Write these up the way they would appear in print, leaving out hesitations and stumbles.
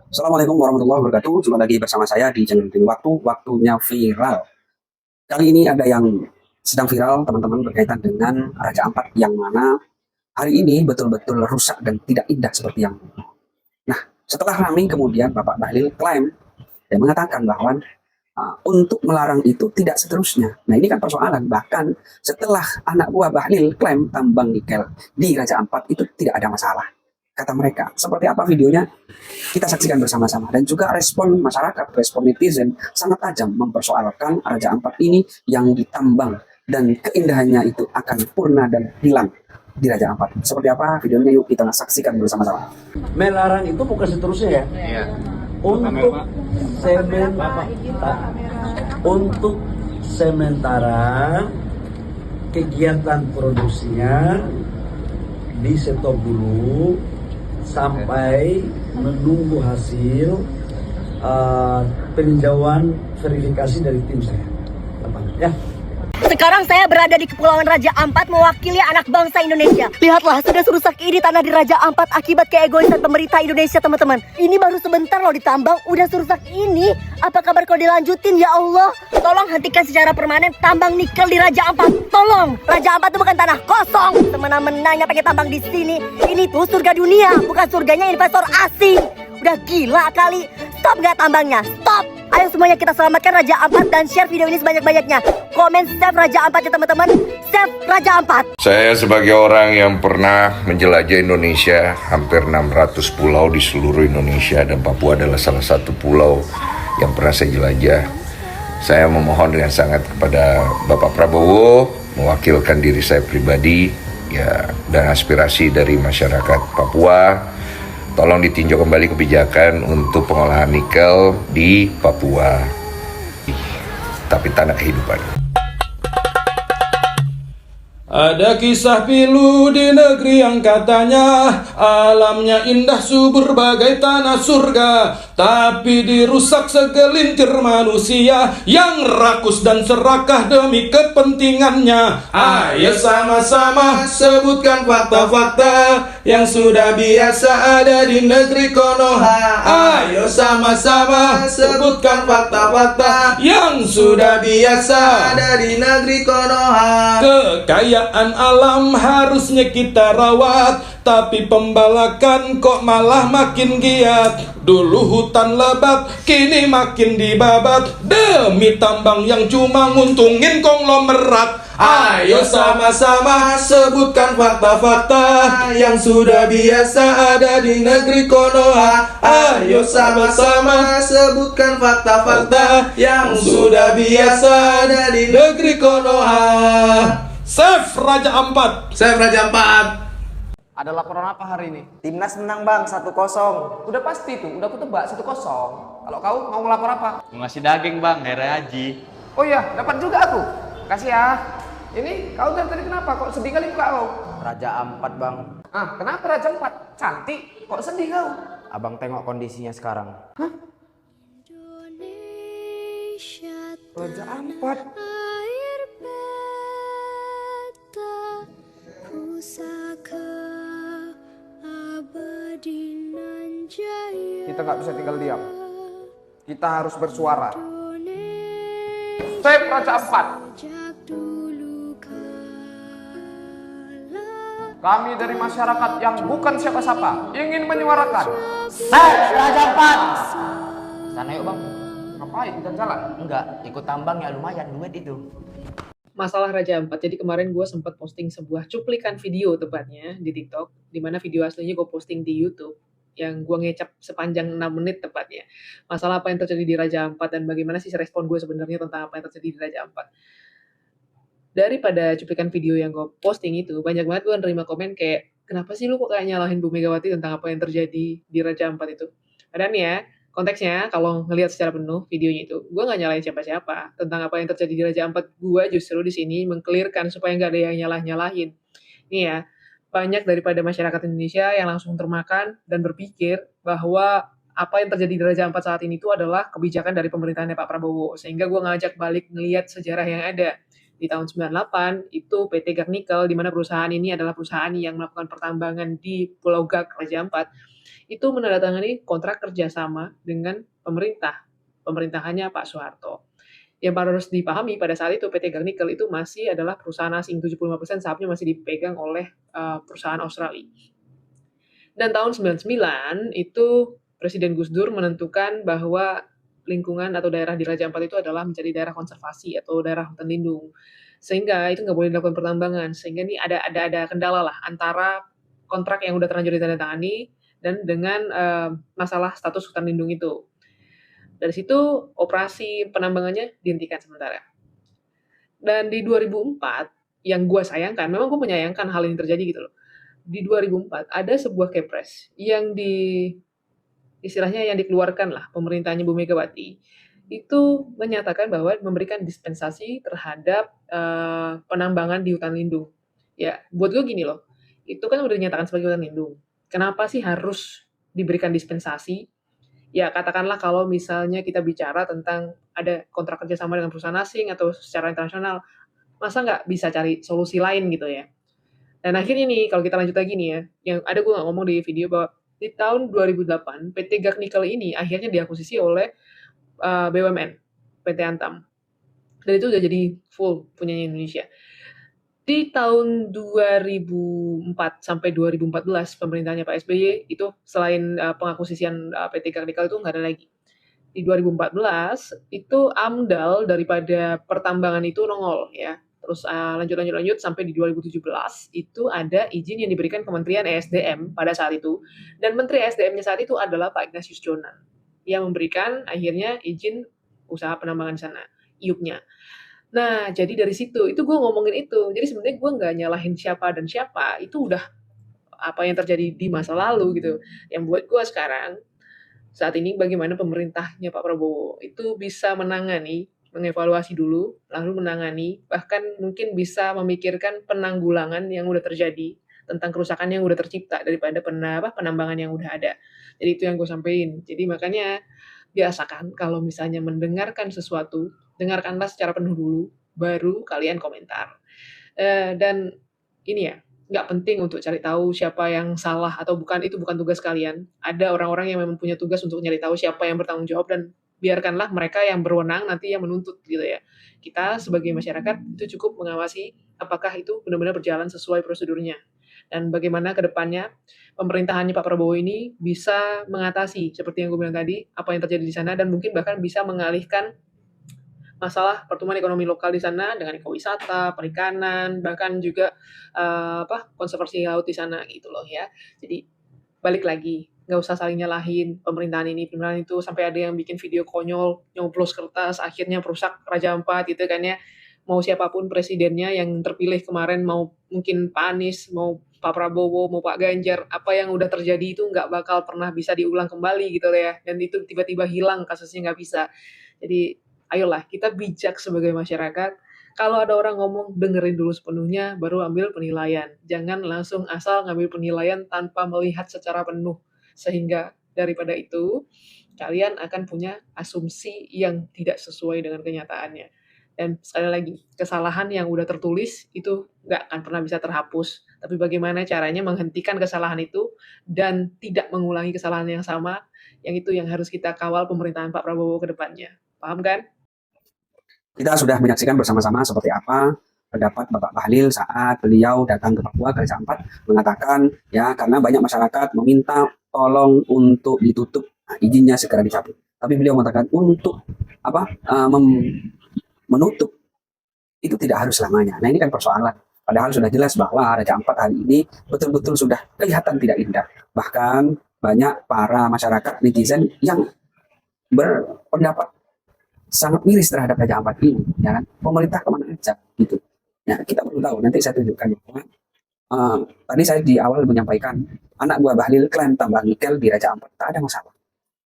Assalamualaikum warahmatullahi wabarakatuh. Jumpa lagi bersama saya di channel ini waktunya viral. Kali ini ada yang sedang viral teman-teman berkaitan dengan Raja Ampat yang mana hari ini betul-betul rusak dan tidak indah seperti yang. Nah, setelah ramai kemudian Bapak Bahlil klaim dan mengatakan bahwa untuk melarang itu tidak seterusnya. Nah, ini kan persoalan. Bahkan setelah anak buah Bahlil klaim tambang nikel di Raja Ampat itu tidak ada masalah, kata mereka. Seperti apa videonya? Kita saksikan bersama-sama. Dan juga respon masyarakat, respon netizen sangat tajam mempersoalkan Raja Ampat ini yang ditambang dan keindahannya itu akan purna dan hilang di Raja Ampat. Seperti apa videonya? Yuk kita saksikan bersama-sama. Melarang itu bukan seterusnya ya. Iya. Untuk untuk sementara kegiatan produksinya di stop dulu sampai menunggu hasil peninjauan verifikasi dari tim saya. Ya. Sekarang saya berada di Kepulauan Raja Ampat mewakili anak bangsa Indonesia. Lihatlah, sudah serusak ini tanah di Raja Ampat akibat keegoisan pemerintah Indonesia, teman-teman. Ini baru sebentar loh ditambang, udah serusak ini. Apa kabar kalau dilanjutin, ya Allah? Tolong hentikan secara permanen tambang nikel di Raja Ampat. Tolong, Raja Ampat itu bukan tanah kosong. Semena-menanya pakai tambang di sini. Ini tuh surga dunia, bukan surganya investor asing. Udah gila kali. Stop nggak tambangnya? Stop! Ayo semuanya kita selamatkan Raja Ampat dan share video ini sebanyak-banyaknya. Komen save Raja Ampat ya teman-teman. Save Raja Ampat. Saya sebagai orang yang pernah menjelajah Indonesia, hampir 600 pulau di seluruh Indonesia, dan Papua adalah salah satu pulau yang pernah saya jelajah. Saya memohon dengan sangat kepada Bapak Prabowo mewakilkan diri saya pribadi ya, dan aspirasi dari masyarakat Papua. Tolong ditinjau kembali kebijakan untuk pengolahan nikel di Papua, tapi tanah kehidupan. Ada kisah pilu di negeri yang katanya alamnya indah subur bagai tanah surga, tapi dirusak segelintir manusia yang rakus dan serakah demi kepentingannya. Ayo sama-sama sebutkan fakta-fakta yang sudah biasa ada di negeri Konoha. Ayo sama-sama sebutkan fakta-fakta yang sudah biasa ada di negeri Konoha. Kekayaan alam harusnya kita rawat, tapi pembalakan kok malah makin giat. Dulu hutan lebat, kini makin dibabat demi tambang yang cuma nguntungin konglomerat. Ayo sama-sama sebutkan fakta-fakta yang sudah biasa ada di negeri Konoha. Ayo sama-sama sebutkan fakta-fakta yang sudah biasa ada di negeri Konoha. Save Raja Ampat. Saya Raja Ampat. Ada laporan apa hari ini? Timnas menang bang 1-0. Udah pasti tuh, udah aku tebak 1-0. Kalau kau mau ngelapor apa? Mau ngasih daging bang, hari haji. Oh iya, dapat juga aku. Kasih ya. Ini kau dari tadi kenapa? Kok sedih kali muka kau? Raja Ampat bang. Ah, kenapa Raja Ampat? Cantik, kok sedih kau? Abang tengok kondisinya sekarang. Raja Ampat. Kita nggak bisa tinggal diam. Kita harus bersuara. Save Raja Ampat. Kami dari masyarakat yang bukan siapa-siapa ingin menyuarakan. Save Raja Ampat. Sana yuk bang. Ngapain kita jalan? Enggak, ikut tambang ya lumayan duit itu. Masalah Raja Ampat. Jadi kemarin gue sempat posting sebuah cuplikan video tepatnya di TikTok, di mana video aslinya gue posting di YouTube yang gue ngecap sepanjang 6 menit tepatnya. Masalah apa yang terjadi di Raja Ampat dan bagaimana sih respon gue sebenarnya tentang apa yang terjadi di Raja Ampat. Daripada cuplikan video yang gue posting itu, banyak banget gue nerima komen kayak, kenapa sih lu kok kayak nyalahin Bu Megawati tentang apa yang terjadi di Raja Ampat itu? Padahal nih ya, konteksnya kalau ngelihat secara penuh videonya itu, gue nggak nyalain siapa-siapa tentang apa yang terjadi di Raja Ampat. Gue justru di sini mengklirkan supaya nggak ada yang nyalah-nyalahin. Nih ya, banyak daripada masyarakat Indonesia yang langsung termakan dan berpikir bahwa apa yang terjadi di Raja Ampat saat ini itu adalah kebijakan dari pemerintahannya Pak Prabowo. Sehingga gue ngajak balik ngelihat sejarah yang ada. Di tahun 98 itu PT Gag Nikel, di mana perusahaan ini adalah perusahaan yang melakukan pertambangan di Pulau Gag, Raja Ampat. itu menandatangani kontrak kerjasama dengan pemerintahannya Pak Soeharto. Yang harus dipahami pada saat itu PT Gang Nikel itu masih adalah perusahaan asing, 75% sahamnya masih dipegang oleh perusahaan Australia. Dan tahun 99 itu Presiden Gus Dur menentukan bahwa lingkungan atau daerah di Raja Ampat itu adalah menjadi daerah konservasi atau daerah hutan lindung. Sehingga itu nggak boleh dilakukan pertambangan. Sehingga ini ada kendala lah antara kontrak yang udah terlanjur ditandatangani dan dengan masalah status hutan lindung itu. Dari situ operasi penambangannya dihentikan sementara. Dan di 2004, yang gue sayangkan, memang gue menyayangkan hal ini terjadi gitu loh. Di 2004 ada sebuah kepres yang istilahnya yang dikeluarkan lah pemerintahnya Bu Megawati, itu menyatakan bahwa memberikan dispensasi terhadap penambangan di hutan lindung. Ya, buat gue gini loh, itu kan udah dinyatakan sebagai hutan lindung. Kenapa sih harus diberikan dispensasi? Ya, katakanlah kalau misalnya kita bicara tentang ada kontrak kerjasama dengan perusahaan asing atau secara internasional, masa nggak bisa cari solusi lain gitu ya? Dan akhirnya nih, kalau kita lanjut lagi nih ya, yang ada gue nggak ngomong di video bahwa di tahun 2008, PT Gang Nikel ini akhirnya diakuisisi oleh BUMN, PT Antam. Dan itu udah jadi full punyanya Indonesia. Di tahun 2004 sampai 2014 pemerintahnya Pak SBY itu selain pengakuisisian PT Gang Nikel itu nggak ada lagi. Di 2014 itu AMDAL daripada pertambangan itu nongol ya. Terus lanjut sampai di 2017 itu ada izin yang diberikan Kementerian ESDM pada saat itu, dan Menteri ESDM-nya saat itu adalah Pak Ignatius Jonan yang memberikan akhirnya izin usaha penambangan di sana, IUP-nya. Nah, jadi dari situ, itu gue ngomongin itu. Jadi sebenarnya gue nggak nyalahin siapa dan siapa, itu udah apa yang terjadi di masa lalu gitu. Yang buat gue sekarang, saat ini bagaimana pemerintahnya Pak Prabowo itu bisa mengevaluasi dulu, lalu menangani, bahkan mungkin bisa memikirkan penanggulangan yang udah terjadi, tentang kerusakan yang udah tercipta daripada penambangan yang udah ada. Jadi itu yang gue sampaikan. Jadi makanya biasakan kalau misalnya mendengarkan sesuatu, dengarkanlah secara penuh dulu, baru kalian komentar. Dan ini ya, nggak penting untuk cari tahu siapa yang salah atau bukan, itu bukan tugas kalian. Ada orang-orang yang memang punya tugas untuk nyari tahu siapa yang bertanggung jawab, dan biarkanlah mereka yang berwenang nanti yang menuntut gitu ya. Kita sebagai masyarakat itu cukup mengawasi apakah itu benar-benar berjalan sesuai prosedurnya. Dan bagaimana ke depannya pemerintahannya Pak Prabowo ini bisa mengatasi seperti yang gue bilang tadi, apa yang terjadi di sana, dan mungkin bahkan bisa mengalihkan masalah pertumbuhan ekonomi lokal di sana dengan ekowisata, perikanan, bahkan juga konservasi laut di sana gitu loh ya. Jadi balik lagi, nggak usah saling nyalahin pemerintahan ini, pemerintahan itu, sampai ada yang bikin video konyol, nyoblos kertas, akhirnya merusak Raja Ampat gitu kan ya. Mau siapapun presidennya yang terpilih kemarin, mau mungkin Pak Anies, mau Pak Prabowo, mau Pak Ganjar, apa yang udah terjadi itu nggak bakal pernah bisa diulang kembali gitu ya. Dan itu tiba-tiba hilang, kasusnya nggak bisa. Jadi ayolah kita bijak sebagai masyarakat. Kalau ada orang ngomong, dengerin dulu sepenuhnya, baru ambil penilaian. Jangan langsung asal ngambil penilaian tanpa melihat secara penuh. Sehingga daripada itu, kalian akan punya asumsi yang tidak sesuai dengan kenyataannya. Dan sekali lagi, kesalahan yang udah tertulis itu nggak akan pernah bisa terhapus. Tapi bagaimana caranya menghentikan kesalahan itu dan tidak mengulangi kesalahan yang sama, yang itu yang harus kita kawal pemerintahan Pak Prabowo ke depannya. Paham kan? Kita sudah menyaksikan bersama-sama seperti apa pendapat Bapak Bahlil saat beliau datang ke Papua ke Raja Ampat, mengatakan ya karena banyak masyarakat meminta tolong untuk ditutup, izinnya segera dicabut. Tapi beliau mengatakan untuk menutup itu tidak harus selamanya. Nah ini kan persoalan. Padahal sudah jelas bahwa Raja Ampat hari ini betul-betul sudah kelihatan tidak indah. Bahkan banyak para masyarakat netizen yang berpendapat sangat miris terhadap Raja Ampat ini, ya kan? Pemerintah kemana aja gitu. Ya kita perlu tahu. Nanti saya tunjukkan bahwa tadi saya di awal menyampaikan anak buah Bahlil klaim tambang nikel di Raja Ampat, tak ada masalah.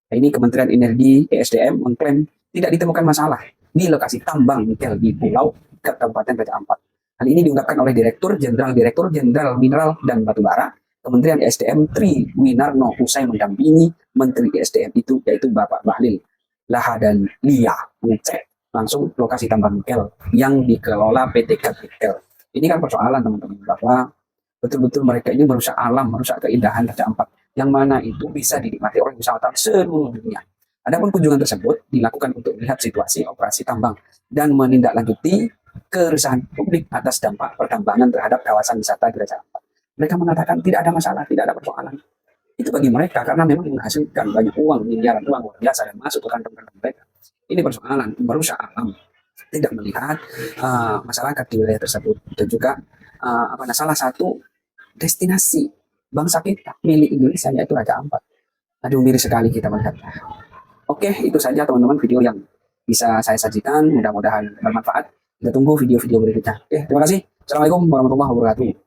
Nah, ini Kementerian Energi ESDM mengklaim tidak ditemukan masalah di lokasi tambang nikel di Pulau Kabupaten Raja Ampat. Hal ini diungkapkan oleh Direktur Jenderal Mineral dan Batubara Kementerian ESDM Tri Winarno usai mendampingi Menteri ESDM itu, yaitu Bapak Bahlil Lahadalia, mengecek langsung lokasi tambang nikel yang dikelola PT Gang Nikel. Ini kan persoalan teman-teman, bahwa betul-betul mereka ini merusak alam, merusak keindahan Raja Ampat. yang mana itu bisa dinikmati oleh wisatawan seluruh dunia. Adapun kunjungan tersebut dilakukan untuk melihat situasi operasi tambang dan menindaklanjuti keresahan publik atas dampak pertambangan terhadap kawasan wisata di Raja Ampat. Mereka mengatakan tidak ada masalah, tidak ada persoalan. Itu bagi mereka karena memang menghasilkan banyak uang, miliaran uang luar biasa yang masuk ke kantong-kantong mereka. Ini persoalan merusak alam, tidak melihat masyarakat di wilayah tersebut. Dan juga salah satu destinasi bangsa kita milik Indonesia yaitu Raja Ampat. Aduh, miris sekali kita melihat. Oke, itu saja teman-teman video yang bisa saya sajikan. Mudah-mudahan bermanfaat. Kita tunggu video-video berikutnya. Oke, terima kasih. Assalamualaikum warahmatullahi wabarakatuh.